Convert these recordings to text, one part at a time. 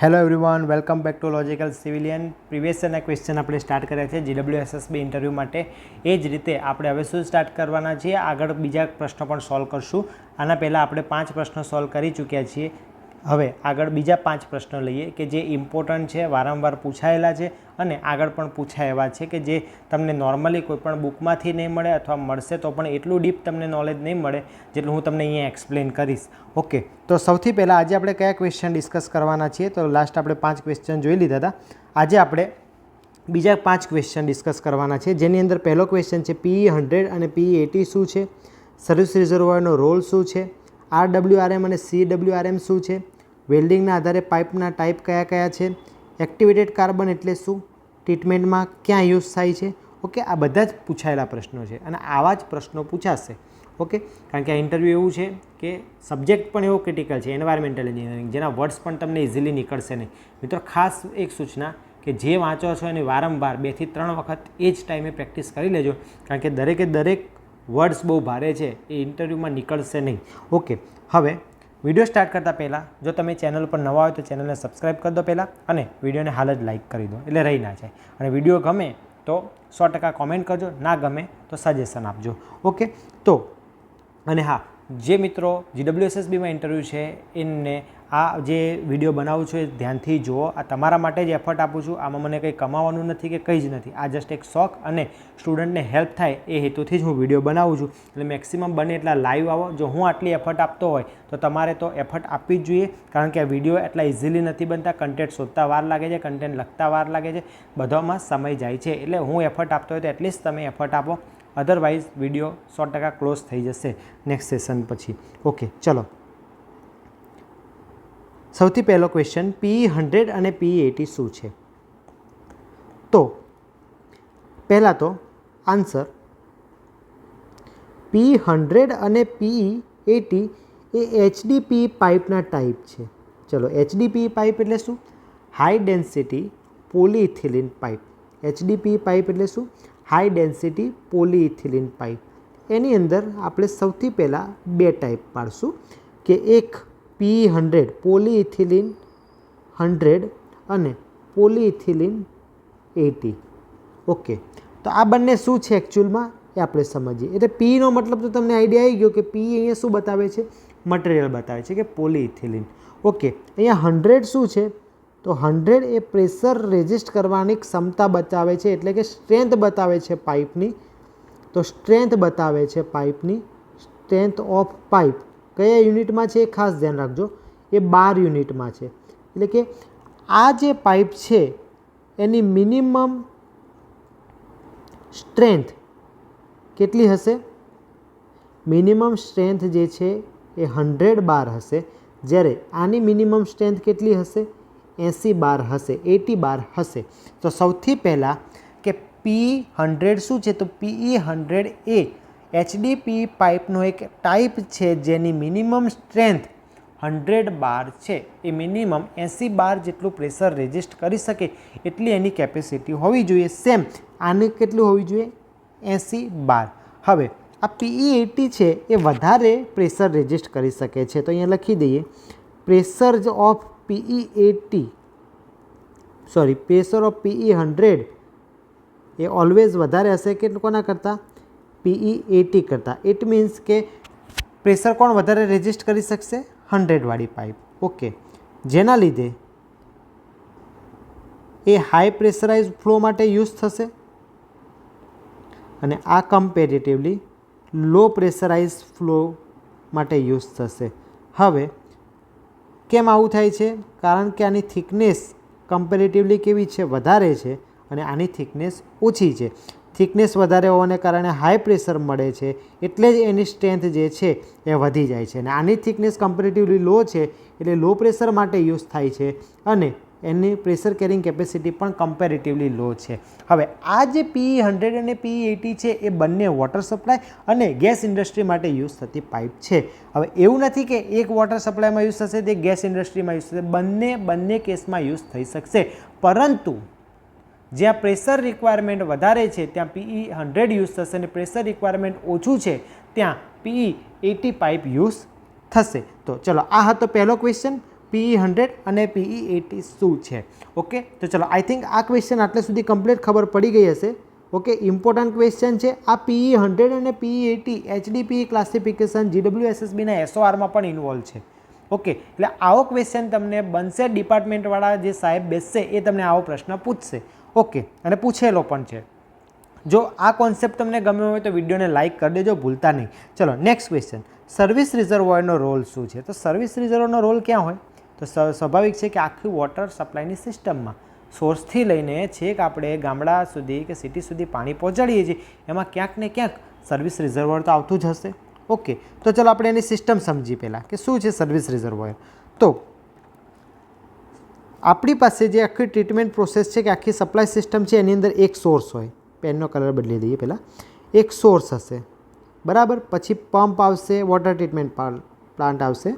Hello everyone, welcome back to logical civilian. Previous યરના question આપણે start કર્યા છે GWSSB ઇન્ટરવ્યૂ માટે. એ જ રીતે આપણે હવે શું સ્ટાર્ટ કરવાના છીએ, આગળ બીજા પ્રશ્નો પણ સોલ્વ કરશું. આના પહેલાં આપણે 5 પ્રશ્નો સોલ્વ કરી ચૂક્યા છીએ. હવે આગળ બીજા 5 પ્રશ્નો લઈએ કે જે ઇમ્પોર્ટન્ટ છે, વારંવાર પૂછાયેલા છે અને આગળ પણ પૂછાય એવા છે કે જે તમને નોર્મલી કોઈપણ બુકમાંથી નહીં મળે અથવા મળશે તો પણ એટલું ડીપ તમને નોલેજ નહીં મળે જેટલું હું તમને અહીંયા એક્સપ્લેન કરીશ. ઓકે, તો સૌથી પહેલાં આજે આપણે કયા ક્વેશ્ચન ડિસ્કસ કરવાના છીએ? તો લાસ્ટ આપણે 5 ક્વેશ્ચન જોઈ લીધા હતા. આજે આપણે બીજા 5 ક્વેશ્ચન ડિસ્કસ કરવાના છે, જેની અંદર પહેલો ક્વેશ્ચન છે PE100 અને PE80 શું છે, સર્વિસ રિઝર્વોયરનો રોલ શું છે, RWRM અને CWRM શું છે, વેલ્ડિંગના આધારે પાઇપના ટાઈપ કયા કયા છે, એક્ટિવેટેડ કાર્બન એટલે શું, ટ્રીટમેન્ટમાં ક્યાં યુઝ થાય છે. ઓકે, આ બધા જ પૂછાયેલા પ્રશ્નો છે અને આવા જ પ્રશ્નો પૂછાશે. ઓકે, કારણ કે આ ઇન્ટરવ્યૂ એવું છે કે સબ્જેક્ટ પણ એવો ક્રિટિકલ છે, એન્વાયરમેન્ટલ એન્જિનિયરિંગ, જેના વર્ડ્સ પણ તમને ઇઝીલી નીકળશે નહીં. મિત્રો, ખાસ એક સૂચના કે જે વાંચો છો એની વારંવાર 2 થી 3 વખત એ જ ટાઈમે પ્રેક્ટિસ કરી લેજો, કારણ કે દરેક વર્ડ્સ બહુ ભારે છે, એ ઇન્ટરવ્યૂમાં નીકળશે નહીં. ઓકે, હવે વિડીયો સ્ટાર્ટ કરતાં પહેલાં જો તમે ચેનલ પર નવા હોય તો ચેનલને સબસ્ક્રાઈબ કરી દો પહેલાં, અને વિડીયોને હાલ જ લાઇક કરી દો એટલે રહી ના જાય. અને વિડીયો ગમે તો 100% કોમેન્ટ કરજો, ના ગમે તો સજેશન આપજો. ઓકે, તો અને હા, જે મિત્રો GWSSBમાં ઇન્ટરવ્યૂ છે એમને આ જે વિડીયો બનાવું છું એ ધ્યાનથી જુઓ. આ તમારા માટે જ એફર્ટ આપું છું, આમાં મને કંઈ કમાવાનું નથી કે કંઈ જ નથી. આ જસ્ટ એક શોખ અને સ્ટુડન્ટને હેલ્પ થાય એ હેતુથી જ હું વિડીયો બનાવું છું. એટલે મેક્સિમમ બને એટલા લાઈવ આવો. જો હું આટલી એફર્ટ આપતો હોય તો તમારે તો એફર્ટ આપવી જ જોઈએ, કારણ કે આ વિડીયો એટલા ઇઝીલી નથી બનતા. કન્ટેન્ટ શોધતા વાર લાગે છે, કન્ટેન્ટ લખતા વાર લાગે છે, બધામાં સમય જાય છે. એટલે હું એફર્ટ આપતો હોય તો એટલીસ્ટ તમે એફર્ટ આપો, અધરવાઇઝ વિડીયો 100% ક્લોઝ થઈ જશે નેક્સ્ટ સેશન પછી. ઓકે, ચલો. સૌથી પહેલો ક્વેશ્ચન, PE100 અને PE80 શું છે? તો પહેલાં તો આન્સર, PE100 અને PE80 એ HDPE પાઇપના ટાઈપ છે. ચલો, HDPE પાઇપ એટલે શું? High density polyethylene pipe. HDPE pipe એટલે શું? High density polyethylene pipe. એની અંદર આપણે સૌથી પહેલાં 2 ટાઈપ પાડશું કે એક PE100 પોલીઇથિલિન 100 અને પોલીઇથિલિન 80. ઓકે, તો આ બંને શું છે એકચ્યુઅલમાં એ આપણે સમજીએ. એટલે PE નો મતલબ તો તમને આઈડિયા આવી ગયો કે PE અહીંયા શું બતાવે છે? મટીરિયલ બતાવે છે કે પોલીઇથિલિન. ઓકે, અહીંયા 100 શું છે? તો 100 એ પ્રેશર રેઝિસ્ટ કરવાની ક્ષમતા બતાવે છે, એટલે કે સ્ટ્રેન્થ બતાવે છે પાઇપની. તો સ્ટ્રેન્થ બતાવે છે પાઇપની, સ્ટ્રેન્થ ઓફ પાઇપ કયા યુનિટમાં છે એ ખાસ ધ્યાન રાખજો, એ 12 યુનિટમાં છે. એટલે કે આ જે પાઇપ છે એની મિનિમમ સ્ટ્રેન્થ કેટલી હશે? મિનિમમ સ્ટ્રેન્થ જે છે એ 100 બાર હશે, જ્યારે આની મિનિમમ સ્ટ્રેન્થ કેટલી હશે? 80 બાર હશે, 80 બાર હશે. તો સૌથી પહેલાં કે PE100 શું છે? તો PE100 એ HDPE પાઇપનો એક ટાઈપ છે જેની મિનિમમ સ્ટ્રેન્થ 100 બાર છે. એ મિનિમમ 80 બાર જેટલું પ્રેશર રેઝિસ્ટ કરી શકે એટલી એની કેપેસિટી હોવી જોઈએ. સેમ આને કેટલું હોવી જોઈએ? 80 બાર. હવે આ PE80 છે એ વધારે પ્રેશર રેઝિસ્ટ કરી શકે છે. તો અહીંયા લખી દઈએ, pressure of PE80 sorry pressure of PE100 A always વધારે હશે કે કોના કરતાં? PE80 કરતાં. ઇટ મીન્સ કે પ્રેશર કોણ વધારે રેઝિસ્ટ કરી શકશે? 100 વાળી પાઇપ. ઓકે, જેના લીધે એ હાઈ પ્રેશરાઇઝ ફ્લો માટે યુઝ થશે અને આ કમ્પેરેટિવલી લો પ્રેશરાઇઝ ફ્લો માટે યુઝ થશે. હવે કેમ આવું થાય છે? કારણ કે આની થિકનેસ કમ્પેરેટિવલી કેવી છે? વધારે છે, અને આની થિકનેસ ઓછી છે. થિકનેસ વધારે હોવાને કારણે હાઈ પ્રેશર મળે છે, એટલે જ એની સ્ટ્રેન્થ જે છે એ વધી જાય છે. અને આની થિકનેસ કમ્પેરેટિવલી લો છે, એટલે લો પ્રેશર માટે યુઝ થાય છે, અને એની પ્રેશર કેરિંગ કેપેસિટી પણ કમ્પેરેટિવલી લો છે. હવે આ જે PE100 અને PE80 છે એ બંને વોટર સપ્લાય અને ગેસ ઇન્ડસ્ટ્રી માટે યુઝ થતી પાઇપ છે. હવે એવું નથી કે એક વોટર સપ્લાયમાં યુઝ થશે તે ગેસ ઇન્ડસ્ટ્રીમાં યુઝ થશે, બંને કેસમાં યુઝ થઈ શકશે. પરંતુ જ્યાં પ્રેશર રિક્વાયરમેન્ટ વધારે છે ત્યાં PE100 યુઝ થશે, અને પ્રેશર રિક્વાયરમેન્ટ ઓછું છે ત્યાં PE80 પાઇપ યુઝ થશે. તો ચલો, આ હતો પહેલો ક્વેશ્ચન. PE100 અને PE80 શું છે. ઓકે, તો ચલો આઈ થિંક આ ક્વેશ્ચન આટલે સુધી કમ્પ્લીટ ખબર પડી ગઈ હશે. ઓકે, ઇમ્પોર્ટન્ટ ક્વેશ્ચન છે. આ PE100 અને PE80 HDPE ક્લાસિફિકેશન GWSSBના SORમાં પણ ઇન્વોલ્વ છે. ઓકે, એટલે આવો ક્વેશ્ચન તમને બનશે, ડિપાર્ટમેન્ટવાળા જે સાહેબ બેસશે એ તમને આવો પ્રશ્ન પૂછશે. ઓકે, અને પૂછેલો પણ છે. જો આ કોન્સેપ્ટ તમને ગમ્યો હોય તો વિડીયોને લાઇક કરી દેજો, ભૂલતા નહીં. ચલો નેક્સ્ટ ક્વેશ્ચન, સર્વિસ રિઝર્વોયરનો રોલ શું છે. તો સર્વિસ રિઝર્વોયરનો રોલ ક્યાં હોય? તો સ્વાભાવિક છે કે આખી વોટર સપ્લાયની સિસ્ટમમાં સોર્સથી લઈને છેક આપણે ગામડા સુધી કે સિટી સુધી પાણી પહોંચાડીએ છીએ, એમાં ક્યાંક ને ક્યાંક સર્વિસ રિઝર્વોયર તો આવતું જ હશે. ઓકે, તો ચલો આપણે એની સિસ્ટમ સમજી પહેલાં કે શું છે સર્વિસ રિઝર્વોયર. તો આપણી પાસે જે આખી ટ્રીટમેન્ટ પ્રોસેસ છે કે આખી સપ્લાય સિસ્ટમ છે એની અંદર એક સોર્સ હોય. પેનનો કલર બદલી દઈએ પહેલાં. એક સોર્સ હશે, બરાબર. પછી પંપ આવશે, વોટર ટ્રીટમેન્ટ પ્લાન્ટ આવશે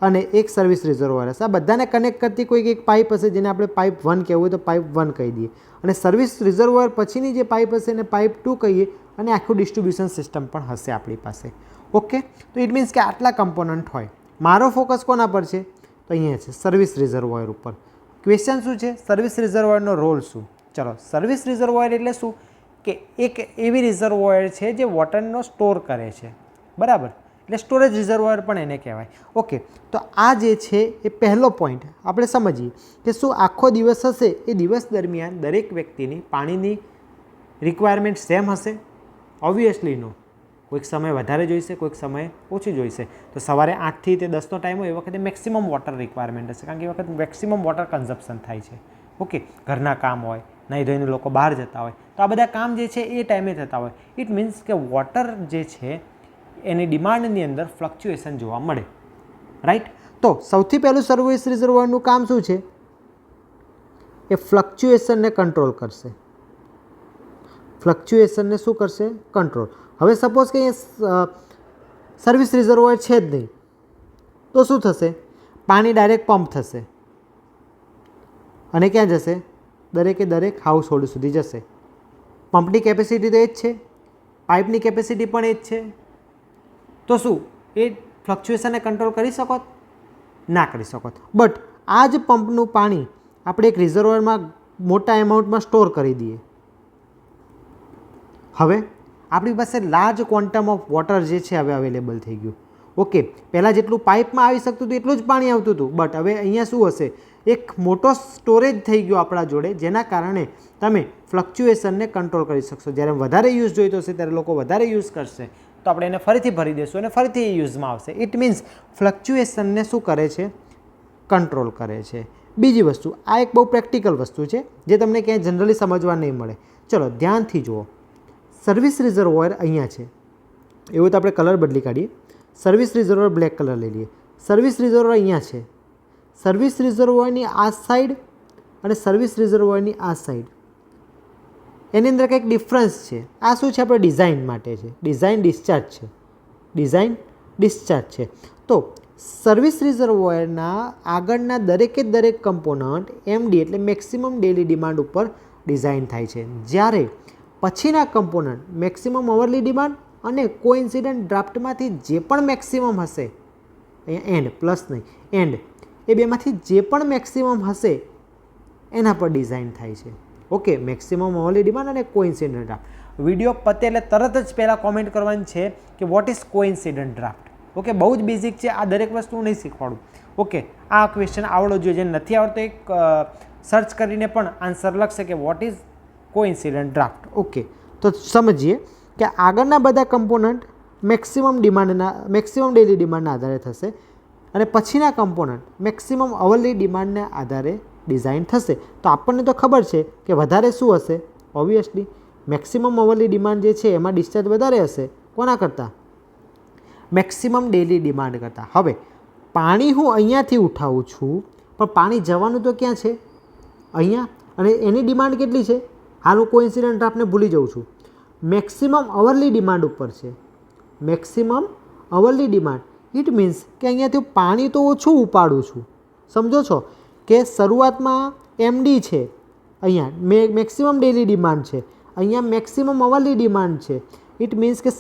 અને એક સર્વિસ રિઝર્વોયર હશે. આ બધાને કનેક્ટ કરતી કોઈક એક પાઇપ હશે જેને આપણે પાઇપ 1 કહેવું હોય તો પાઇપ 1 કહી દઈએ, અને સર્વિસ રિઝર્વોયર પછીની જે પાઇપ હશે એને પાઇપ 2 કહીએ, અને આખું ડિસ્ટ્રીબ્યુશન સિસ્ટમ પણ હશે આપણી પાસે. ઓકે, તો ઇટ મીન્સ કે આટલા કમ્પોનન્ટ હોય. મારો ફોકસ કોના પર છે? તો અહીંયા છે સર્વિસ રિઝર્વોયર ઉપર. ક્વેશ્ચન શું છે? સર્વિસ રિઝર્વોયરનો રોલ શું? ચલો, સર્વિસ રિઝર્વોયર એટલે શું કે એક એવી રિઝર્વોયર છે જે વોટરનો સ્ટોર કરે છે, બરાબર. એટલે સ્ટોરેજ રિઝર્વોયર પણ એને કહેવાય. ઓકે, તો આ જે છે એ પહેલો પોઈન્ટ આપણે સમજીએ કે શું આખો દિવસ હશે એ દિવસ દરમિયાન દરેક વ્યક્તિની પાણીની રિક્વાયરમેન્ટ સેમ હશે? ઓબ્વિયસલી નો. કોઈક સમય વધારે જોઈશે, કોઈક સમય ઓછી જોઈશે. તો સવારે 8થી તે 10નો ટાઈમ હોય એ વખતે મેક્સિમમ વોટર રિક્વાયરમેન્ટ હશે, કારણ કે એ વખતે મેક્સિમમ વોટર કન્ઝપ્શન થાય છે. ઓકે, ઘરના કામ હોય, નહીં ધોઈને લોકો બહાર જતા હોય, તો આ બધા કામ જે છે એ ટાઈમે થતા હોય. ઇટ મીન્સ કે વોટર જે છે એની ડિમાન્ડની અંદર ફ્લક્ચ્યુએશન જોવા મળે, રાઈટ. તો સૌથી પહેલું સર્વિસ રિઝર્વોયરનું કામ શું છે? એ ફ્લક્ચ્યુએશનને કંટ્રોલ કરશે. ફ્લક્ચ્યુએશનને શું કરશે? કંટ્રોલ. હવે સપોઝ કે સર્વિસ રિઝર્વોયર છે જ નહીં, તો શું થશે? પાણી ડાયરેક્ટ પંપ થશે અને ક્યાં જશે? દરેક હાઉસ હોલ્ડ સુધી જશે. પંપની કેપેસિટી તો એ જ છે, પાઇપની કેપેસિટી પણ એ જ છે. તો શું એ ફ્લક્ચ્યુએશનને કંટ્રોલ કરી શકો? ના કરી શકો. બટ આ જ પંપનું પાણી આપણે એક રિઝર્વોયરમાં મોટા એમાઉન્ટમાં સ્ટોર કરી દઈએ. હવે આપણી પાસે લાર્જ ક્વોન્ટમ ઓફ વોટર જે છે હવે અવેલેબલ થઈ ગયું. ઓકે, પહેલાં જેટલું પાઇપમાં આવી શકતું હતું એટલું જ પાણી આવતું હતું, બટ હવે અહીંયા શું હશે? એક મોટો સ્ટોરેજ થઈ ગયો આપણા જોડે, જેના કારણે તમે ફ્લક્ચ્યુએશનને કંટ્રોલ કરી શકશો. જ્યારે વધારે યુઝ જોઈતો હશે ત્યારે લોકો વધારે યુઝ કરશે, તો આપણે એને ફરીથી ભરી દઈશું અને ફરીથી એ યુઝમાં આવશે. ઇટ મીન્સ ફ્લક્ચ્યુએશનને શું કરે છે? કંટ્રોલ કરે છે. બીજી વસ્તુ, આ એક બહુ પ્રેક્ટિકલ વસ્તુ છે જે તમને ક્યાંય જનરલી સમજવા નહીં મળે. ચલો ધ્યાનથી જુઓ. સર્વિસ રિઝર્વોયર અહીંયા છે, એવું તો આપણે કલર બદલી કાઢીએ. સર્વિસ રિઝર્વોયર બ્લેક કલર લઈ લઈએ. સર્વિસ રિઝર્વોયર અહીંયા છે. સર્વિસ રિઝર્વોયરની આ સાઈડ અને સર્વિસ રિઝર્વોયરની આ સાઈડ, એની અંદર કંઈક ડિફરન્સ છે. આ શું છે? આપણે ડિઝાઇન માટે છે. ડિઝાઇન ડિસ્ચાર્જ છે. ડિઝાઇન ડિસ્ચાર્જ છે. તો સર્વિસ રિઝર્વોયરના આગળના દરેક કમ્પોનન્ટ MD એટલે મેક્સિમમ ડેલી ડિમાન્ડ ઉપર ડિઝાઇન થાય છે, જ્યારે પછીના કમ્પોનન્ટ મેક્સિમમ અવરલી ડિમાન્ડ અને કોઇન્સિડન્ટ ડ્રાફ્ટમાંથી જે પણ મેક્સિમમ હશે, અહીંયા એન્ડ પ્લસ નહીં એન્ડ, એ બેમાંથી જે પણ મેક્સિમમ હશે એના પર ડિઝાઇન થાય છે. ઓકે, મેક્સિમમ અવરલી ડિમાન્ડ અને કોઇન્સિડન્ટ ડ્રાફ્ટ. વિડીયો પતે એટલે તરત જ પહેલાં કોમેન્ટ કરવાની છે કે vote is coincident draft. Okay, બહુ જ બેઝિક છે, આ દરેક વસ્તુ નહીં શીખવાડું. ઓકે, આ ક્વેશ્ચન આવડવો જોઈએ. જેને નથી આવડતો એક સર્ચ કરીને પણ આન્સર લખશે કે vote is coincident draft. Okay, તો સમજીએ કે આગળના બધા કમ્પોનન્ટ મેક્સિમમ ડેલી ડિમાન્ડના આધારે થશે અને પછીના કમ્પોનન્ટ મેક્સિમમ અવરલી ડિમાન્ડના આધારે ડિઝાઇન થશે. તો આપણને તો ખબર છે કે વધારે શું હશે? ઓબ્વિયસલી મેક્સિમમ અવરલી ડિમાન્ડ જે છે એમાં ડિસ્ચાર્જ વધારે હશે. કોના કરતાં? મેક્સિમમ ડેલી ડિમાન્ડ કરતાં. હવે પાણી હું અહીંયાથી ઉઠાવું છું, પણ પાણી જવાનું તો ક્યાં છે? અહીંયા. અને એની ડિમાન્ડ કેટલી છે? હાલ હું કોઇન્સિડન્ટ ડ્રાફ્ટને ભૂલી જાઉં છું. મેક્સિમમ અવરલી ડિમાન્ડ ઉપર છે. Maximum અવરલી demand. ઇટ મીન્સ કે અહીંયાથી પાણી તો ઓછું ઉપાડું છું. સમજો છો કે શરૂઆતમાં MD છે, અહીંયા મેક્સિમમ ડેલી ડિમાન્ડ છે, અહીંયા મેક્સિમમ અવરલી ડિમાન્ડ છે. ઇટ મીન્સ કે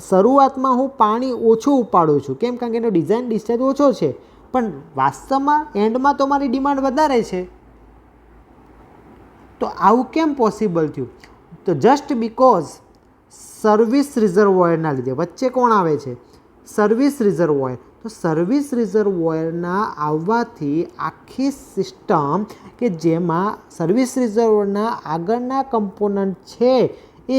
શરૂઆતમાં હું પાણી ઓછું ઉપાડું છું. કેમ? કારણ કે એનો ડિઝાઇન ડિસ્ચાર્જ ઓછો છે. પણ વાસ્તવમાં એન્ડમાં તો મારી ડિમાન્ડ વધારે છે. તો આવું કેમ પોસિબલ થયું? તો જસ્ટ બિકોઝ સર્વિસ રિઝર્વોયરના લીધે. વચ્ચે કોણ આવે છે? Service reservoir. તો સર્વિસ રિઝર્વોયરના આવવાથી આખી સિસ્ટમ કે જેમાં સર્વિસ રિઝર્વોયરના આગળના કમ્પોનન્ટ છે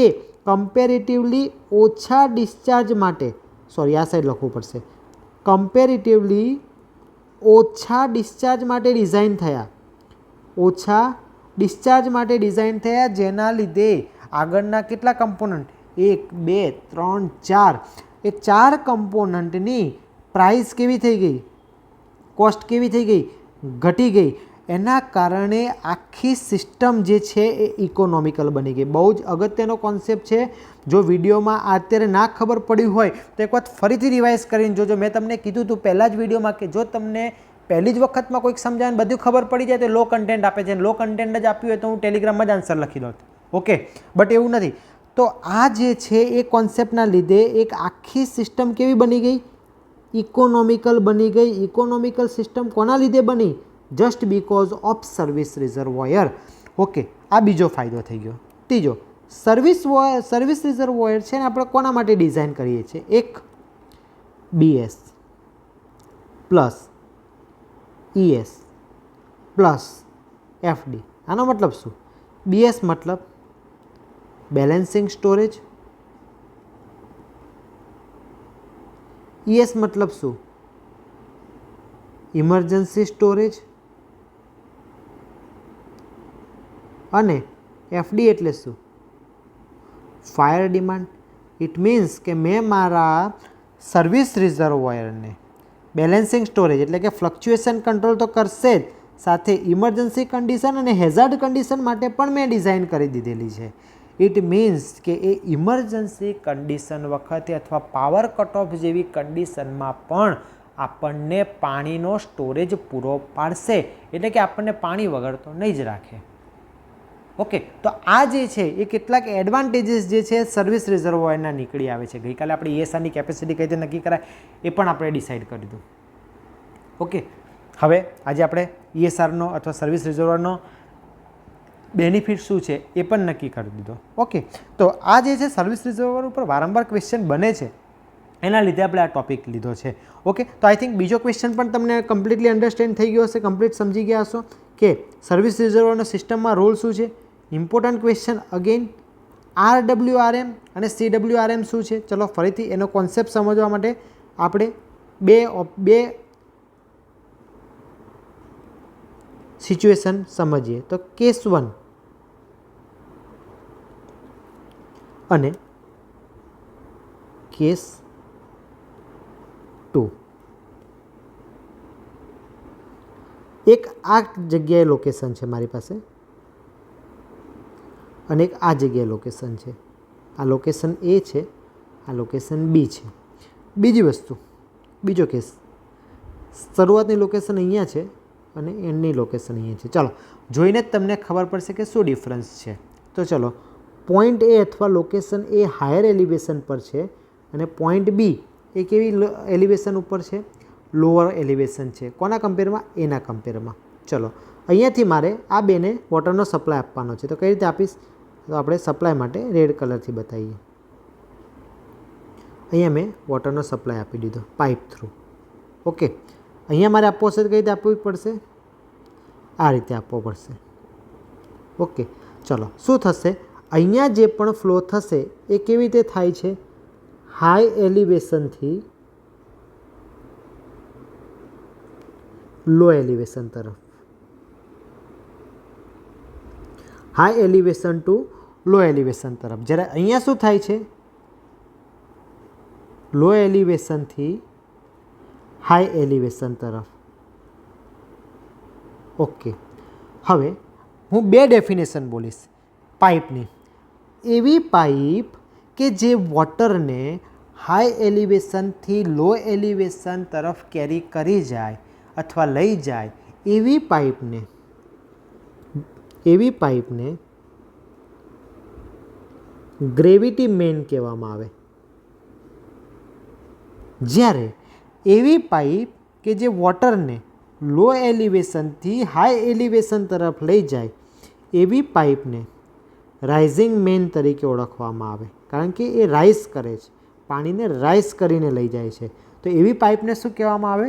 એ કમ્પેરેટિવલી ઓછા ડિસ્ચાર્જ માટે, સોરી આ સાઈડ લખવું પડશે, કમ્પેરેટિવલી ઓછા ડિસ્ચાર્જ માટે ડિઝાઇન થયા. ઓછા ડિસ્ચાર્જ માટે ડિઝાઇન થયા, જેના લીધે આગળના કેટલા કમ્પોનન્ટ? 1 2 3 4, એ 4 કમ્પોનન્ટની પ્રાઇસ કેવી થઈ ગઈ? કોસ્ટ કેવી થઈ ગઈ? ઘટી ગઈ. એના કારણે આખી સિસ્ટમ જે છે એ ઇકોનોમિકલ બની ગઈ. બહુ જ અગત્યનો કોન્સેપ્ટ છે. જો વિડીયોમાં અત્યારે ના ખબર પડી હોય તો એક વખત ફરીથી રિવાઇઝ કરીને જોજો. મેં તમને કીધું હતું પહેલાં જ વિડીયોમાં કે જો તમને પહેલી જ વખતમાં કોઈક સમજાવે બધું ખબર પડી જાય તો લો કન્ટેન્ટ આપે છે. લો કન્ટેન્ટ જ આપ્યું હોય તો હું ટેલિગ્રામમાં જ આન્સર લખી દઉં. ઓકે, બટ એવું નથી. તો આ જે છે એ કોન્સેપ્ટના લીધે એક આખી સિસ્ટમ કેવી બની ગઈ? ઇકોનોમિકલ બની ગઈ. ઇકોનોમિકલ સિસ્ટમ કોના લીધે બની? Just because of service reservoir. Okay, આ બીજો ફાયદો થઈ ગયો. ત્રીજો, સર્વિસ રિઝર્વોયર છે ને આપણે કોના માટે ડિઝાઇન કરીએ છીએ? એક BS plus ES plus FD. આનો મતલબ શું? BS મતલબ બેલેન્સિંગ સ્ટોરેજ. ES મતલબ શું? Emergency storage. અને FD એટલે શું? Fire demand. ઇટ મીન્સ કે મેં મારા સર્વિસ રિઝર્વોયરને બેલેન્સિંગ સ્ટોરેજ એટલે કે ફ્લક્ચ્યુએશન કંટ્રોલ તો કરશે જ, સાથે ઇમરજન્સી કન્ડિશન અને હેઝાર્ડ કન્ડિશન માટે પણ મેં ડિઝાઇન કરી દીધેલી છે. ઇટ મીન્સ કે એ ઇમરજન્સી કન્ડિશન વખતે અથવા પાવર કટ ઓફ જેવી કન્ડિશનમાં પણ આપણને પાણીનો સ્ટોરેજ પૂરો પાડશે. એટલે કે આપણને પાણી વગર તો નહીં જ રાખે. ઓકે, તો આ જે છે એ કેટલાક એડવાન્ટેજીસ જે છે સર્વિસ રિઝર્વોયરના નીકળી આવે છે. ગઈકાલે આપણે ESRની કેપેસિટી કઈ રીતે નક્કી કરાય એ પણ આપણે ડિસાઇડ કરી દીધું. ઓકે, હવે આજે આપણે ESRનો અથવા સર્વિસ રિઝર્વોયરનો બેનિફિટ શું છે એ પણ નક્કી કરી દીધો. ઓકે, તો આ જે છે સર્વિસ રિઝર્વોયર ઉપર વારંવાર ક્વેશ્ચન બને છે, એના લીધે આપણે આ ટોપિક લીધો છે. ઓકે, તો આઈ થિંક બીજો ક્વેશ્ચન પણ તમને કમ્પ્લીટલી અન્ડરસ્ટેન્ડ થઈ ગયો હશે, કમ્પ્લીટ સમજી ગયા હશો કે સર્વિસ રિઝર્વોયરનો સિસ્ટમમાં રોલ શું છે. Important question again. RWRM અને CWRM શું છે? ચલો ફરીથી એનો કોન્સેપ્ટ સમજવા માટે આપણે બે સિચ્યુએશન સમજીએ. તો કેસ 1 અને કેસ 2. એક આ જગ્યાએ લોકેશન છે મારી પાસે અને એક આ જગ્યાએ લોકેશન છે. આ લોકેશન A છે, આ લોકેશન B છે. બીજી વસ્તુ, બીજો કેસ, શરૂઆતની લોકેશન અહીંયા છે અને એન્ડની લોકેશન અહીંયા છે. ચાલો જોઈને જ તમને ખબર પડશે કે શું ડિફરન્સ છે. તો ચલો, પોઈન્ટ A અથવા લોકેશન A હાયર એલિવેશન પર છે અને પોઈન્ટ B એ કેવી એલિવેશન ઉપર છે? લોઅર એલિવેશન છે. કોના કમ્પેરમાં? એના કમ્પેરમાં. ચલો અહીંયાથી મારે આ બેને વોટરનો સપ્લાય આપવાનો છે. તો કઈ રીતે આપીશ? તો આપણે સપ્લાય માટે રેડ કલરથી બતાવીએ. અહીંયા મેં વોટરનો સપ્લાય આપી દીધો પાઇપ થ્રુ. ઓકે, અહીંયા મારે આપવો હશે તો કઈ રીતે આપવું પડશે? આ રીતે આપવો પડશે. ઓકે, ચલો શું થશે? અહીંયા જે પણ ફ્લો થશે એ કેવી રીતે થાય છે? હાઈ એલિવેશનથી લો એલિવેશન તરફ. હાઈ એલિવેશન ટુ લો એલિવેશન તરફ. જ્યારે અહીંયા શું થાય છે? લો એલિવેશનથી હાઈ એલિવેશન તરફ. ઓકે, હવે હું બે ડેફિનેશન બોલીશ પાઇપની. એવી પાઇપ કે જે વોટરને હાઈ એલિવેશનથી લો એલિવેશન તરફ કેરી કરી જાય અથવા લઈ જાય, એવી પાઇપને ગ્રેવિટી મેઇન કહેવામાં આવે. જ્યારે એવી પાઇપ કે જે વોટરને લો એલિવેશનથી હાઈ એલિવેશન તરફ લઈ જાય એવી પાઇપને રાઇઝિંગ મેન તરીકે ઓળખવામાં આવે, કારણ કે એ રાઇઝ કરે છે, પાણીને રાઇઝ કરીને લઈ જાય છે. તો એવી પાઇપને શું કહેવામાં આવે?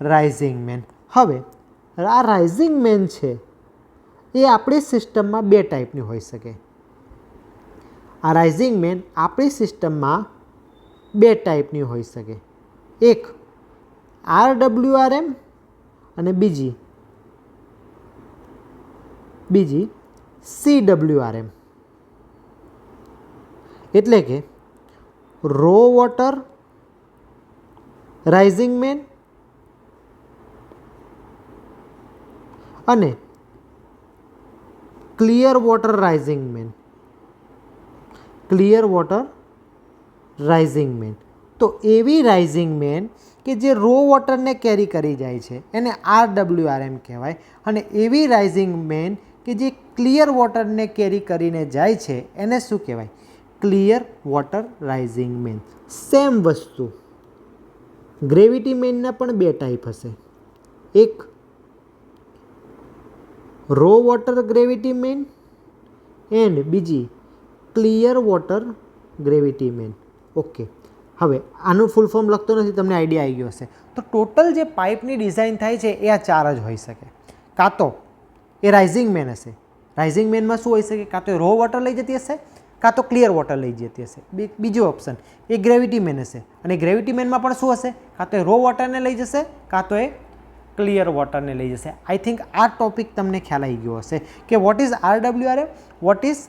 Rising main. હવે આ રાઇઝિંગ મેન છે એ આપણી સિસ્ટમમાં બે ટાઈપની હોઈ શકે. આ રાઇઝિંગ મેન આપણી સિસ્ટમમાં બે ટાઈપની હોઈ શકે. એક RWRM અને બીજી CWRM. એટલે કે રો વોટર રાઇઝિંગ મેન અને clear water rising main. Clear water rising main. તો એવી રાઇઝિંગ મેન કે જે રો વોટરને કેરી કરી જાય છે એને RWRM કહેવાય, અને એવી રાઇઝિંગ મેન કે જે ક્લિયર વોટરને કેરી કરીને જાય છે એને શું કહેવાય? Clear water rising main. Same વસ્તુ ગ્રેવિટી મેનના પણ બે ટાઈપ હશે. એક raw water gravity main and બીજી clear water gravity main. Okay, હવે આનું ફૂલ ફોર્મ લખતો નથી, તમને આઈડિયા આવી ગયો હશે. તો ટોટલ જે પાઇપની ડિઝાઇન થાય છે એ આ ચાર જ હોઈ શકે. કાં તો એ રાઇઝિંગ મેન હશે. રાઇઝિંગ મેનમાં શું હોઈ શકે? કાં તો રો વોટર લઈ જતી હશે, કાં તો ક્લિયર વોટર લઈ જતી હશે. બીજો ઓપ્શન એ ગ્રેવિટી મેન હશે, અને ગ્રેવિટી મેનમાં પણ શું હશે? કાં તો એ રો વોટરને લઈ જશે, કાં તો એ ક્લિયર વોટરને લઈ જશે. આઈ થિંક આ ટોપિક તમને ખ્યાલ આવી ગયો હશે કે what is RWRM, what is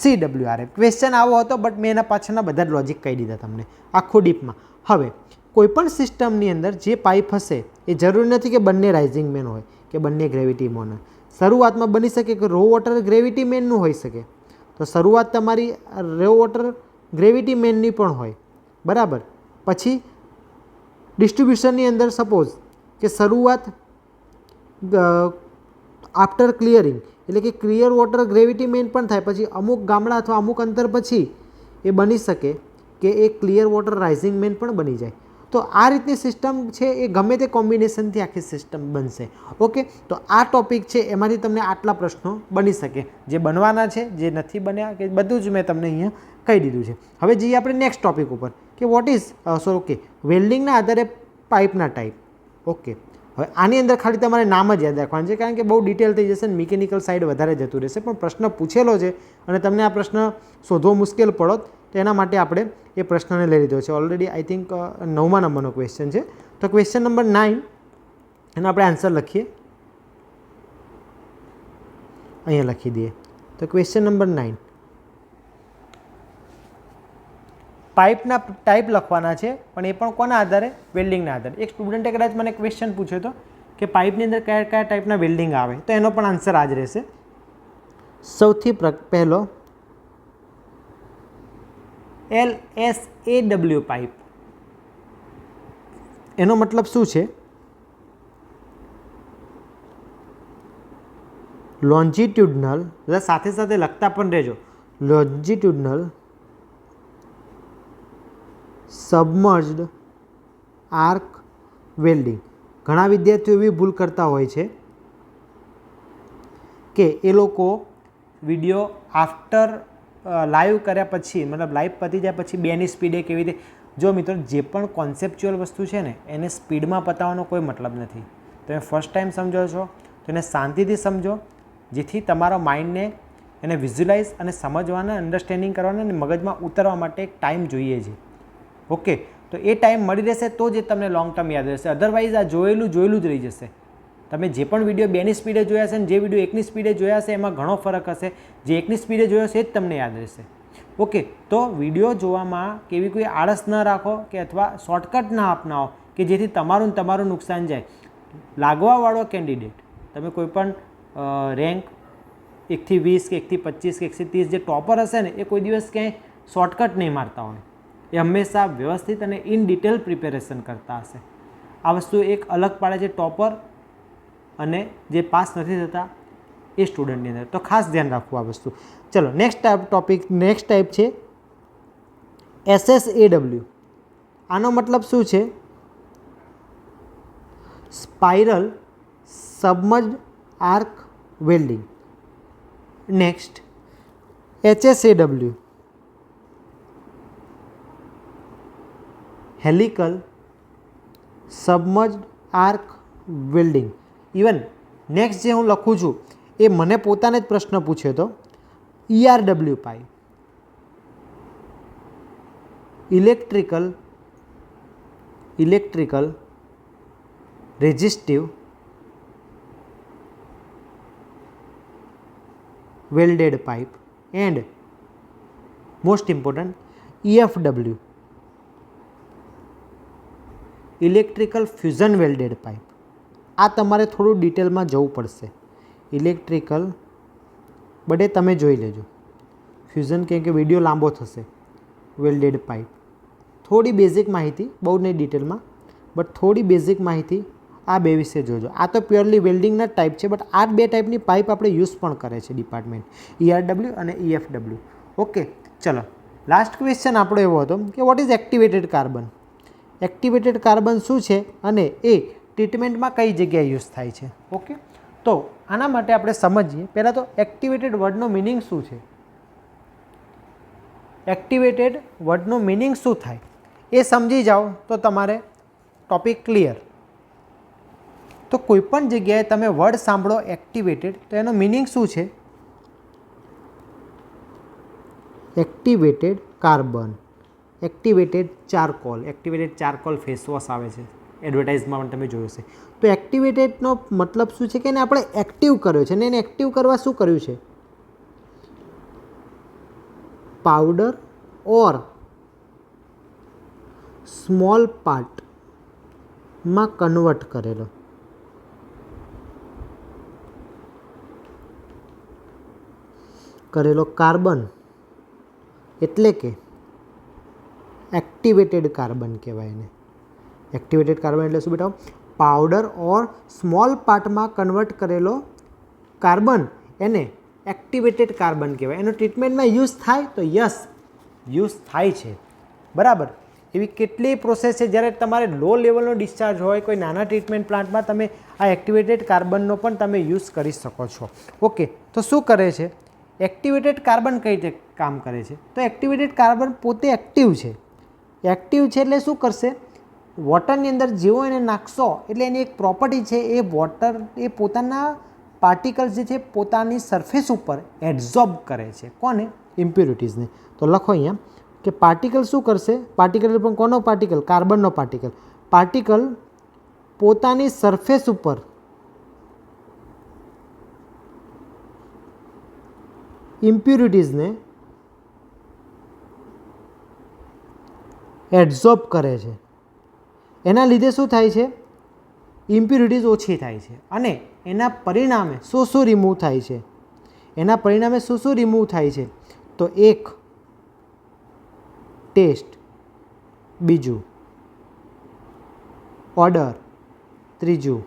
CWRM. Question આવો હતો, બટ મેં એના પાછળના બધા જ લોજિક કહી દીધા તમને આખું ડીપમાં. હવે કોઈપણ સિસ્ટમની અંદર જે પાઇપ હશે એ જરૂરી નથી કે બંને રાઇઝિંગ મેન હોય કે બંને ગ્રેવિટી મેન હોય. શરૂઆતમાં બની શકે કે રો વોટર ગ્રેવિટી મેનનું હોઈ શકે, તો શરૂઆત તમારી રો વોટર ગ્રેવિટી મેનની પણ હોય, બરાબર. પછી ડિસ્ટ્રીબ્યુશનની અંદર સપોઝ કે શરૂઆત આફ્ટર ક્લિયરિંગ, એટલે કે ક્લિયર વોટર ગ્રેવિટી મેન પણ થાય, પછી અમુક ગામડા અથવા અમુક અંતર પછી એ બની શકે કે એ ક્લિયર વોટર રાઇઝિંગ મેન પણ બની જાય. તો આ રીતની સિસ્ટમ છે એ ગમે તે કોમ્બિનેશનથી આખી સિસ્ટમ બનશે. ઓકે, તો આ ટોપિક છે એમાંથી તમને આટલા પ્રશ્નો બની શકે, જે બનવાના છે, જે નથી બન્યા, કે બધું જ મેં તમને અહીંયા કહી દીધું છે. હવે જઈએ આપણે નેક્સ્ટ ટોપિક ઉપર કે વોટ ઇઝ ઓકે વેલ્ડિંગના આધારે પાઇપના ટાઈપ. ઓકે, હવે આની અંદર ખાલી તમારે નામ જ યાદ રાખવાનું છે, કારણ કે બહુ ડિટેલ થઈ જશે ને મિકેનિકલ સાઈડ વધારે જતું રહેશે. પણ પ્રશ્ન પૂછેલો છે અને તમને આ પ્રશ્ન શોધવો મુશ્કેલ પડોત, તો એના માટે આપણે એ પ્રશ્નને લઈ લીધો છે. ઓલરેડી આઈ થિંક 9મા નંબરનો ક્વેશ્ચન છે. તો ક્વેશ્ચન નંબર 9 એનો આપણે આન્સર લખીએ, અહીંયા લખી દઈએ. તો ક્વેશ્ચન નંબર 9 પાઇપના ટાઈપ લખવાના છે, પણ એ પણ કોના આધારે? વેલ્ડિંગના આધારે. એક સ્ટુડન્ટે કદાચ મને ક્વેશ્ચન પૂછ્યો હતો કે પાઇપની અંદર કયા કયા ટાઈપના વેલ્ડિંગ આવે, તો એનો પણ આન્સર આ જ રહેશે. સૌથી પહેલો LSAW પાઇપ. એનો મતલબ શું છે? લોન્જિટ્યુડનલ, સાથે સાથે લખતા પણ રહેજો, લોન્જિટ્યુડનલ સબમર્જ્ડ આર્ક વેલ્ડિંગ. ઘણા વિદ્યાર્થીઓ એવી ભૂલ કરતા હોય છે કે એ લોકો વિડીયો આફ્ટર લાઈવ કર્યા પછી, મતલબ લાઈવ પતી જાય પછી 2ની સ્પીડે કેવી રીતે. જો મિત્રો, જે પણ કોન્સેપ્ચ્યુઅલ વસ્તુ છે ને એને સ્પીડમાં પતાવવાનો કોઈ મતલબ નથી. તમે ફર્સ્ટ ટાઈમ સમજો છો તો એને શાંતિથી સમજો, જેથી તમારા માઇન્ડને એને વિઝ્યુલાઇઝ અને સમજવાના, અન્ડરસ્ટેન્ડિંગ કરવાના અને મગજમાં ઉતરવા માટે એક ટાઈમ જોઈએ છે. ઓકે, તો એ ટાઈમ મળી રહેશે તો જ તમને લોંગ ટર્મ યાદ રહેશે. અધરવાઇઝ આ જોયેલું જ રહી જશે. તમે જે પણ વિડીયો 2ની સ્પીડે જોયા હશે ને જે વિડીયો 1ની સ્પીડે જોયા હશે એમાં ઘણો ફરક હશે. જે 1ની સ્પીડે જોયો હશે એ જ તમને યાદ રહેશે. ઓકે, તો વિડીયો જોવામાં કેવી કોઈ આળસ ન રાખો કે અથવા શોર્ટકટ ના અપનાવો કે જેથી તમારું નુકસાન જાય. લાગવાવાળો કેન્ડિડેટ, તમે કોઈ પણ રેન્ક 1 થી 20 કે 1 થી 25 કે 1 થી 30 જે ટોપર હશે ને એ કોઈ દિવસ ક્યાંય શોર્ટકટ નહીં મારતા હોય. એ હંમેશા વ્યવસ્થિત અને ઇન ડિટેલ પ્રિપેરેશન કરતા હશે. આ વસ્તુ એક અલગ પાડે છે ટોપર અને જે પાસ નથી થતા એ સ્ટુડન્ટની અંદર. તો ખાસ ધ્યાન રાખવું આ વસ્તુ. ચલો નેક્સ્ટ ટાઈપ છે SSAW. આનો મતલબ શું છે? Spiral submerged arc welding. Next HSAW helical submerged arc welding. Even next જે હું લખું છું એ મને પોતાને જ પ્રશ્ન પૂછ્યો હતો. ERW pipe electrical resistive welded pipe and most important EFW electrical fusion welded pipe. આ તમારે થોડું ડિટેલમાં જવું પડશે. ઇલેક્ટ્રિકલ બડે તમે જોઈ લેજો. ફ્યુઝન કેમ કે વિડીયો લાંબો થશે. વેલ્ડેડ પાઇપ થોડી બેઝિક માહિતી, બહુ નહીં ડિટેલમાં, બટ થોડી બેઝિક માહિતી આ બે વિશે જોજો. આ તો પ્યોરલી વેલ્ડિંગના ટાઈપ છે, બટ આ બે ટાઈપની પાઇપ આપણે યુઝ પણ કરે છે ડિપાર્ટમેન્ટ, ERW અને EFW. ઓકે, ચલો લાસ્ટ ક્વેશ્ચન આપણો એવો હતો કે what is activated carbon. Activated carbon શું છે અને એ ટ્રીટમેન્ટમાં કઈ જગ્યાએ યુઝ થાય છે. ઓકે, તો આના માટે આપણે સમજીએ. પહેલાં તો એક્ટિવેટેડ વર્ડનો મિનિંગ શું છે. એક્ટિવેટેડ વર્ડનો મિનિંગ શું થાય એ સમજી જાઓ તો તમારે ટોપિક ક્લિયર. તો કોઈપણ જગ્યાએ તમે વર્ડ સાંભળો એક્ટિવેટેડ તો એનો મિનિંગ શું છે. Activated carbon, activated charcoal face wash આવે છે, એડવર્ટાઇઝમાં પણ તમે જોયું છે. તો એક્ટિવેટેડનો મતલબ શું છે કે એને આપણે એક્ટિવ કર્યો છે. અને એને એક્ટિવ કરવા શું કર્યું છે. પાવડર ઓર સ્મોલ પાર્ટમાં કન્વર્ટ કરેલો કાર્બન એટલે કે એક્ટિવેટેડ કાર્બન કહેવાય એને. એક્ટિવેટેડ કાર્બન એટલે શું બેટા. પાવડર ઓર સ્મોલ પાર્ટમાં કન્વર્ટ કરેલો કાર્બન એને એક્ટિવેટેડ કાર્બન કહેવાય. એનો ટ્રીટમેન્ટમાં યુઝ થાય તો યસ યુઝ થાય છે, બરાબર. એવી કેટલીય પ્રોસેસ છે જ્યારે તમારે લો લેવલનો ડિસ્ચાર્જ હોય કોઈ નાના ટ્રીટમેન્ટ પ્લાન્ટમાં તમે આ એક્ટિવેટેડ કાર્બનનો પણ તમે યુઝ કરી શકો છો. ઓકે, તો શું કરે છે એક્ટિવેટેડ કાર્બન, કઈ રીતે કામ કરે છે. તો એક્ટિવેટેડ કાર્બન પોતે એક્ટિવ છે. એક્ટિવ છે એટલે શું કરશે, વોટરની અંદર જેવો એને નાખશો એટલે એની એક પ્રોપર્ટી છે, એ વોટર એ પોતાના પાર્ટિકલ્સ જે છે પોતાની સરફેસ ઉપર એબ્ઝોર્બ કરે છે. કોને, ઇમ્પ્યુરિટીઝને. તો લખો અહીંયા કે પાર્ટિકલ શું કરશે. પાર્ટિકલ પણ કોનો પાર્ટિકલ, કાર્બનનો પાર્ટિકલ. પાર્ટિકલ પોતાની સરફેસ ઉપર ઇમ્પ્યુરિટીઝને એબ્ઝોર્બ કરે છે. એના લીધે શું થાય છે, ઇમ્પ્યુરિટીઝ ઓછી થાય છે. અને એના પરિણામે શું રિમૂવ થાય છે. એના પરિણામે શું રિમૂવ થાય છે. તો એક ટેસ્ટ, બીજું ઓર્ડર, ત્રીજું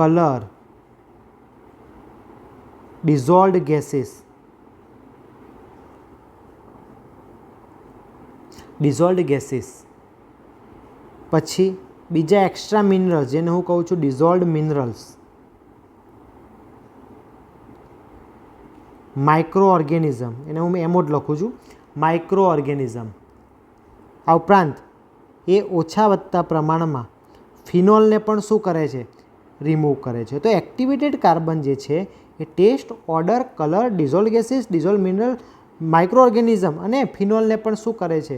કલર, dissolved gases, પછી બીજા એક્સ્ટ્રા મિનરલ્સ જેને હું કહું છું ડિઝોલ્વડ મિનરલ્સ, માઇક્રો ઓર્ગેનિઝમ, એને હું એમ જ લખું છું માઇક્રો ઓર્ગેનિઝમ. આ ઉપરાંત એ ઓછા વધતા પ્રમાણમાં ફિનોલને પણ શું કરે છે, રિમૂવ કરે છે. તો એક્ટિવેટેડ કાર્બન જે છે એ test, odour, colour, dissolve gases, dissolve mineral, micro organism અને ફિનોલને પણ શું કરે છે,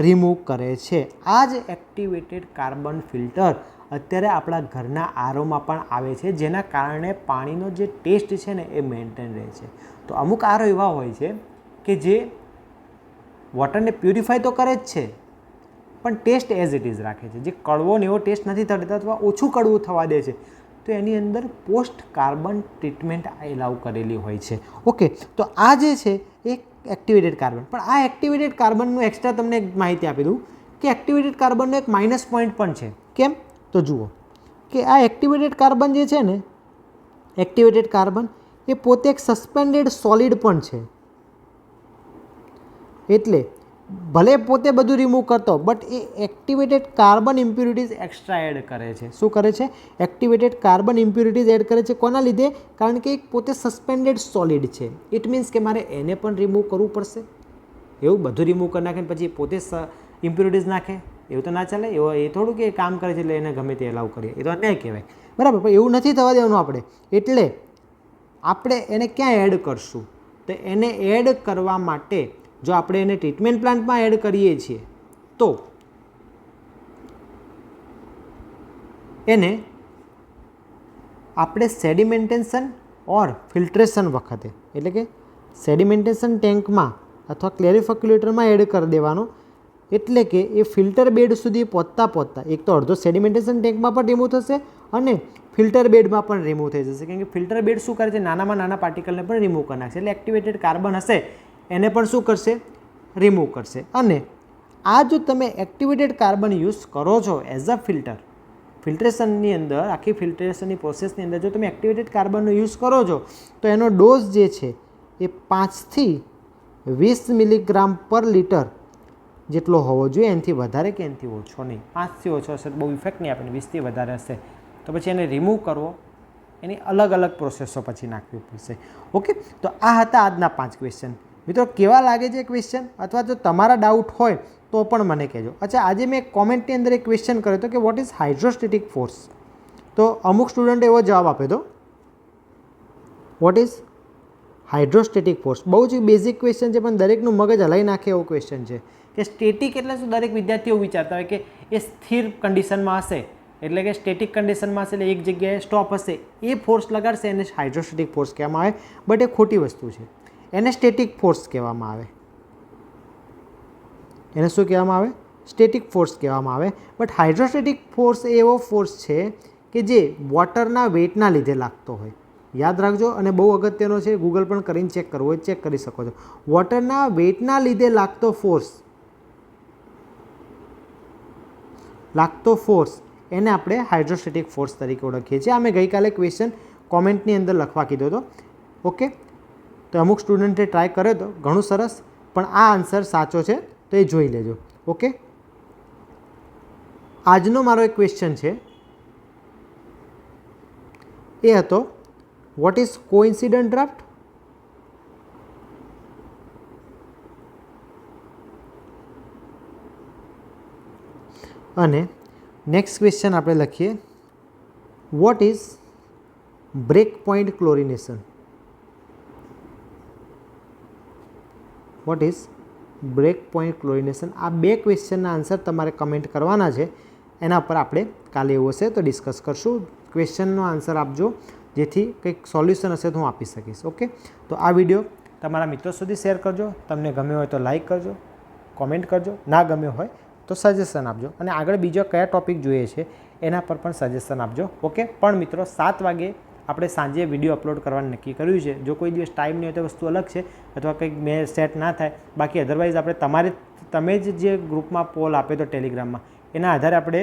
રિમૂવ કરે છે. આ જ એક્ટિવેટેડ કાર્બન ફિલ્ટર અત્યારે આપણા ઘરના આરોમાં પણ આવે છે, જેના કારણે પાણીનો જે ટેસ્ટ છે ને એ મેન્ટેન રહે છે. તો અમુક આરો એવા હોય છે કે જે વોટરને પ્યુરિફાય તો કરે જ છે પણ ટેસ્ટ એઝ ઇટ ઇઝ રાખે છે. જે કડવો ને એવો ટેસ્ટ નથી થતો અથવા ઓછું કડવું થવા દે છે, તો એની અંદર પોસ્ટ કાર્બન ટ્રીટમેન્ટ એલાઉ કરેલી હોય છે. ઓકે, તો આ જે છે એ એક્ટિવેટેડ કાર્બન. પણ આ એક્ટિવેટેડ કાર્બનનું એક્સ્ટ્રા તમને એક માહિતી આપી દઉં કે એક્ટિવેટેડ કાર્બનનો એક માઇનસ પોઈન્ટ પણ છે. કેમ, તો જુઓ કે આ એક્ટિવેટેડ કાર્બન જે છે ને, એક્ટિવેટેડ કાર્બન એ પોતે એક સસ્પેન્ડેડ સોલિડ પણ છે. એટલે ભલે પોતે બધું રિમૂવ કરતો, બટ એ activated carbon impurities extra add કરે છે. શું કરે છે? એક્ટિવેટેડ કાર્બન ઇમ્પ્યુરિટીઝ એડ કરે છે. કોના લીધે? કારણ કે પોતે સસ્પેન્ડેડ સોલિડ છે. ઇટ મીન્સ કે મારે એને પણ રિમૂવ કરવું પડશે. એવું બધું રિમૂવ કરી નાખે પછી પોતે ઇમ્પ્યુરિટીઝ નાખે, એવું તો ના ચાલે. એ થોડું કે કામ કરે છે એટલે એને ગમે તે એલાવ કરીએ, એ તો અન્યાય કહેવાય. બરાબર, પણ એવું નથી થવા દેવાનું આપણે. એટલે આપણે એને ક્યાં એડ કરશું? તો એને એડ કરવા માટે જો આપણે એને ટ્રીટમેન્ટ પ્લાન્ટમાં એડ કરીએ છીએ તો એને આપણે સેડિમેન્ટેશન ઓર ફિલ્ટ્રેશન વખતે, એટલે કે સેડિમેન્ટેશન ટેન્કમાં અથવા ક્લેરિફિક્યુલેટરમાં એડ કરી દેવાનો. એટલે કે એ ફિલ્ટર બેડ સુધી પહોંચતા એક તો અડધો સેડિમેન્ટેશન ટેન્કમાં પણ રિમૂવ થશે અને ફિલ્ટર બેડમાં પણ રિમૂવ થઈ જશે. કેમ કે ફિલ્ટર બેડ શું કરે છે? નાનામાં નાના પાર્ટિકલને પણ રિમૂવ કરી નાખશે. એટલે એક્ટિવેટેડ કાર્બન હશે એને પણ શું કરશે? રિમૂવ કરશે. અને આ જો તમે એક્ટિવેટેડ કાર્બન યુઝ કરો છો એઝ અ ફિલ્ટ્રેશનની અંદર, આખી ફિલ્ટ્રેશનની પ્રોસેસની અંદર જો તમે એક્ટિવેટેડ કાર્બનનો યુઝ કરો છો તો એનો ડોઝ જે છે એ 5 થી 20 મિલીગ્રામ પર લિટર જેટલો હોવો જોઈએ. એનાથી વધારે કે એનાથી ઓછો નહીં. 5થી ઓછો હશે તો બહુ ઇફેક્ટ નહીં આપે, 20થી વધારે હશે તો પછી એને રિમૂવ કરવો, એની અલગ અલગ પ્રોસેસો પછી નાખવી પડશે. ઓકે, તો આ હતા આજના 5 ક્વેશ્ચન. મિત્રો કેવા લાગે છે ક્વેશ્ચન? અથવા જો તમારા ડાઉટ હોય તો પણ મને કહેજો. અચ્છા, આજે મેં કોમેન્ટની અંદર એક ક્વેશ્ચન કર્યો હતો કે વોટ ઇઝ હાઇડ્રોસ્ટેટિક ફોર્સ? તો અમુક સ્ટુડન્ટે એવો જવાબ આપ્યો હતો, વોટ ઇઝ હાઇડ્રોસ્ટેટિક ફોર્સ. બહુ જ બેઝિક ક્વેશ્ચન છે પણ દરેકનું મગજ હલાવી નાખે એવો ક્વેશ્ચન છે. કે સ્ટેટિક એટલે શું? દરેક વિદ્યાર્થીઓ વિચારતા હોય કે એ સ્થિર કન્ડિશનમાં હશે, એટલે કે સ્ટેટિક કન્ડિશનમાં હશે એટલે એક જગ્યાએ સ્ટોપ હશે, એ ફોર્સ લગાડશે એને હાઇડ્રોસ્ટેટિક ફોર્સ કહેવામાં આવે. બટ એ ખોટી વસ્તુ છે. એને સ્ટેટિક ફોર્સ કહેવામાં આવે. એને શું કહેવામાં આવે? સ્ટેટિક ફોર્સ કહેવામાં આવે. બટ હાઇડ્રોસ્ટેટિક ફોર્સ એવો ફોર્સ છે કે જે વોટરના વેટના લીધે લાગતો હોય. યાદ રાખજો, અને બહુ અગત્યનો છે, ગૂગલ પણ કરીને ચેક કરવો હોય ચેક કરી શકો છો. વોટરના વેટના લીધે લાગતો ફોર્સ એને આપણે હાઇડ્રોસ્ટેટિક ફોર્સ તરીકે ઓળખીએ છીએ. આ મેં ગઈકાલે ક્વેશ્ચન કોમેન્ટની અંદર લખવા કીધો હતો. ઓકે, તો અમુક સ્ટુડન્ટે ટ્રાય કર્યો હતો, ઘણું સરસ, પણ આ આન્સર સાચો છે તો એ જોઈ લેજો. ઓકે, આજનો મારો એક ક્વેશ્ચન છે એ હતો વોટ ઇઝ કોઇન્સિડન્ટ ડ્રાફ્ટ? અને નેક્સ્ટ ક્વેશ્ચન આપણે લખીએ what is break point chlorination? What is break point chlorination? આ બે ક્વેશ્ચનના આન્સર તમારે કમેન્ટ કરવાના છે. એના પર આપણે કાલે એવું હશે તો ડિસ્કસ કરશું. ક્વેશ્ચનનો આન્સર આપજો જેથી કંઈક સોલ્યુશન હશે તો હું આપી શકીશ. ઓકે, તો આ વિડીયો તમારા મિત્રો સુધી શેર કરજો. તમને ગમ્યો હોય તો લાઇક કરજો, કોમેન્ટ કરજો. ના ગમ્યો હોય તો સજેશન આપજો. અને આગળ બીજો કયા ટૉપિક જોઈએ છે એના પર પણ સજેશન આપજો. ઓકે, પણ મિત્રો 7 વાગે આપણે સાંજે વિડીયો અપલોડ કરવાનું નક્કી કર્યું છે. જો કોઈ દિવસ ટાઈમ નહીં હોય તો વસ્તુ અલગ છે, અથવા કંઈક મેં સેટ ના થાય. બાકી અધરવાઇઝ આપણે તમે જ જે ગ્રુપમાં પોલ આપે તો ટેલિગ્રામમાં, એના આધારે આપણે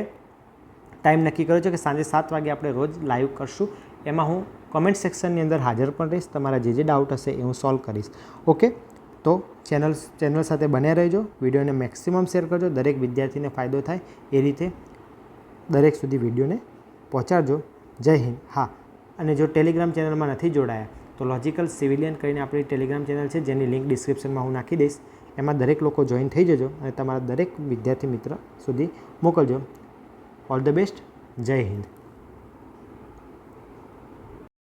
ટાઈમ નક્કી કર્યો છે કે સાંજે 7 વાગે આપણે રોજ લાઈવ કરશું. એમાં હું કમેન્ટ સેક્શનની અંદર હાજર પણ રહીશ. તમારા જે ડાઉટ હશે એ હું સોલ્વ કરીશ. ઓકે, તો ચેનલ સાથે બન્યા રહેજો. વિડીયોને મેક્સિમમ શેર કરજો. દરેક વિદ્યાર્થીને ફાયદો થાય એ રીતે દરેક સુધી વિડીયોને પહોંચાડજો. જય હિન્દ. હા, અને જો ટેલિગ્રામ ચેનલમાં નથી જોડાયા તો લોજિકલ સિવિલિયન કરીને આપણી ટેલિગ્રામ ચેનલ છે જેની લિંક ડિસ્ક્રિપ્શનમાં હું નાખી દઈશ. એમાં દરેક લોકો જોઈન થઈ જજો અને તમારા દરેક વિદ્યાર્થી મિત્ર સુધી મોકલજો. All the best. જય હિન્દ.